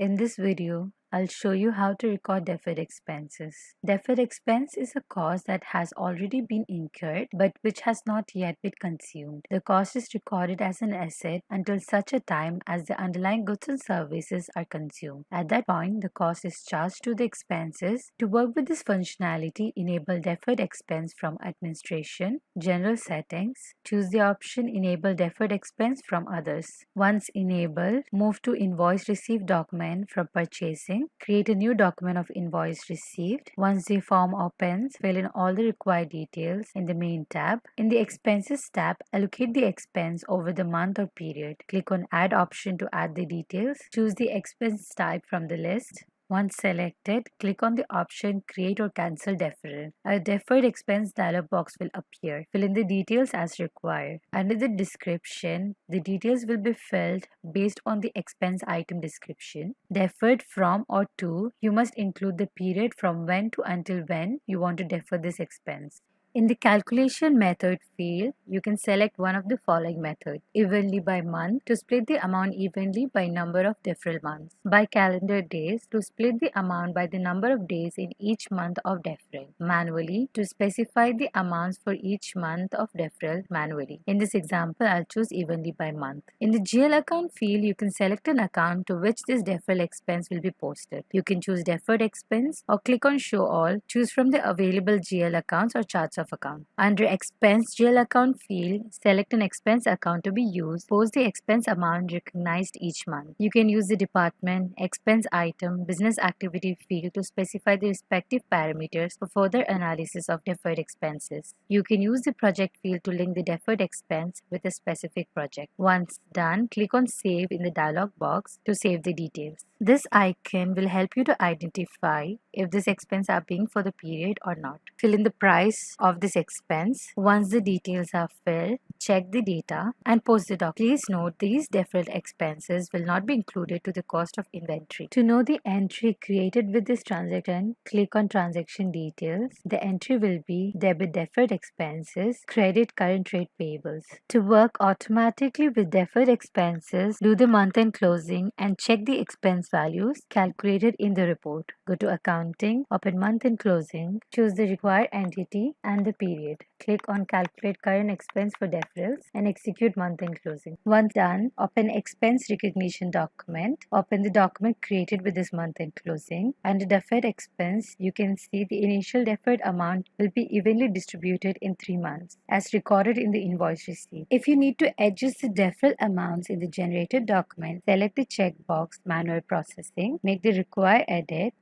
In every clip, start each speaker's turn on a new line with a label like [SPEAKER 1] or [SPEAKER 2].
[SPEAKER 1] In this video, I'll show you how to record deferred expenses. Deferred expense is a cost that has already been incurred but which has not yet been consumed. The cost is recorded as an asset until such a time as the underlying goods and services are consumed. At that point, the cost is charged to the expenses. To work with this functionality, enable deferred expense from Administration, General Settings. Choose the option Enable deferred expense from Others. Once enabled, move to Invoice Received document from Purchasing. Create a new document of invoice received. Once the form opens, fill in all the required details in the main tab. In the Expenses tab, allocate the expense over the month or period. Click on Add option to add the details. Choose the expense type from the list. Once selected, click on the option Create or Cancel Deferral. A deferred expense dialog box will appear. Fill in the details as required. Under the description, the details will be filled based on the expense item description. Deferred from or to, you must include the period from when to until when you want to defer this expense. In the Calculation Method field, you can select one of the following methods: evenly by month to split the amount evenly by number of deferral months, by calendar days to split the amount by the number of days in each month of deferral, manually to specify the amounts for each month of deferral manually. In this example, I'll choose evenly by month. In the GL account field, you can select an account to which this deferral expense will be posted. You can choose deferred expense or click on Show All. Choose from the available GL accounts or charts of account. Under Expense GL account field, select an expense account to be used. Post the expense amount recognized each month. You can use the department, expense item, business activity field to specify the respective parameters for further analysis of deferred expenses. You can use the project field to link the deferred expense with a specific project. Once done, click on Save in the dialog box to save the details. This icon will help you to identify if this expense are being for the period or not. Fill in the price of this expense. Once the details are filled, check the data and post the doc. Please note these deferred expenses will not be included to the cost of inventory. To know the entry created with this transaction, click on Transaction Details. The entry will be Debit Deferred Expenses, Credit Current Trade Payables. To work automatically with deferred expenses, do the month-end closing and check the expense values calculated in the report. Go to Accounting, open month-end closing, choose the required entity and the period. Click on Calculate Current Expense for Deferrals and execute month-end closing. Once done, open Expense Recognition document. Open the document created with this month-end closing. Under Deferred Expense, you can see the initial deferred amount will be evenly distributed in 3 months as recorded in the invoice receipt. If you need to adjust the deferral amounts in the generated document, select the checkbox Manual Processing, make the required edit.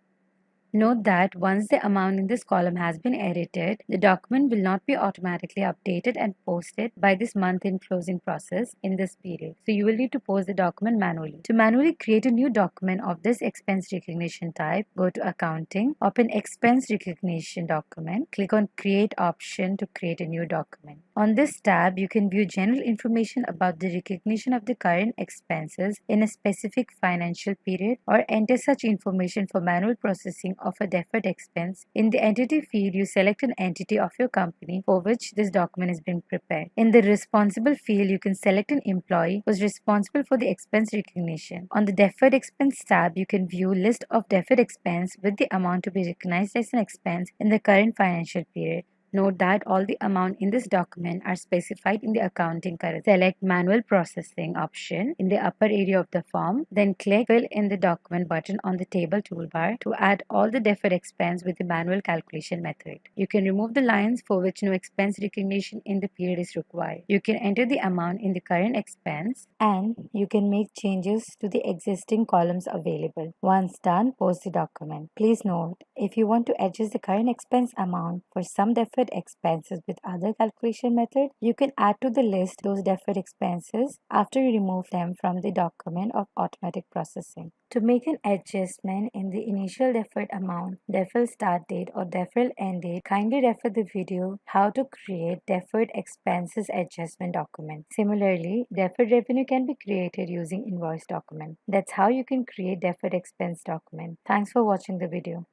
[SPEAKER 1] Note that once the amount in this column has been edited, the document will not be automatically updated and posted by this month-end closing process in this period. So you will need to post the document manually. To manually create a new document of this expense recognition type, go to Accounting, open Expense Recognition document, click on Create option to create a new document. On this tab, you can view general information about the recognition of the current expenses in a specific financial period or enter such information for manual processing of a deferred expense. In the Entity field, you select an entity of your company for which this document is being prepared. In the Responsible field, you can select an employee who is responsible for the expense recognition. On the Deferred Expense tab, you can view list of deferred expense with the amount to be recognized as an expense in the current financial period. Note that all the amount in this document are specified in the accounting currency. Select Manual Processing option in the upper area of the form. Then click Fill in the Document button on the table toolbar to add all the deferred expense with the manual calculation method. You can remove the lines for which no expense recognition in the period is required. You can enter the amount in the current expense and you can make changes to the existing columns available. Once done, post the document. Please note, if you want to adjust the current expense amount for some deferred expenses with other calculation method, you can add to the list those deferred expenses after you remove them from the document of automatic processing. To make an adjustment in the initial deferred amount, deferral start date or deferral end date, kindly refer the video How to Create Deferred Expenses Adjustment document. Similarly, deferred revenue can be created using invoice document. That's how you can create deferred expense document. Thanks for watching the video.